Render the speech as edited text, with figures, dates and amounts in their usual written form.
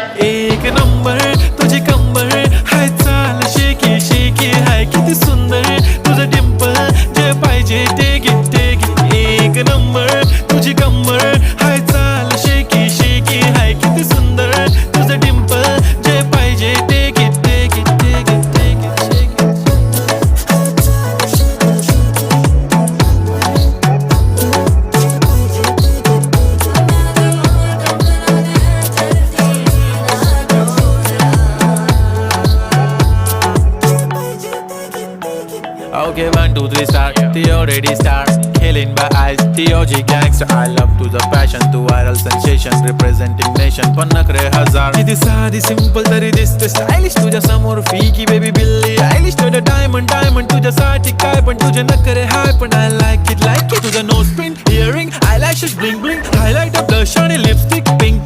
एक नंबर तुझी कंबर हाय, चाल शेकी शेकी हाय, किती सुंदर तुझं डिंपल, जे पाहिजे ते घे ते घे. एक नंबर तुझी कंबर हाय, चाल शेकी शेकी हाय, किती सुंदर तुझं डिंपल, जे पाहिजे ते घे ते घे ते घे ते घे ते घे. Okay, 1, 2, 3 start. The already start. Killing by eyes. The OG gangster. I love to the passion, to viral sensation, representing nation. पण नखरे हजार. किती साधी simple तरी दिसते stylish तुझ्या समोर फीकी baby बिल्ली. Stylish to the diamond तुझ्यासाठी काय पण तुझे नखरे हाय पण I like it तुझं nose pin, earring, eyelashes bling bling, highlighter, blush आणि lipstick pink pink.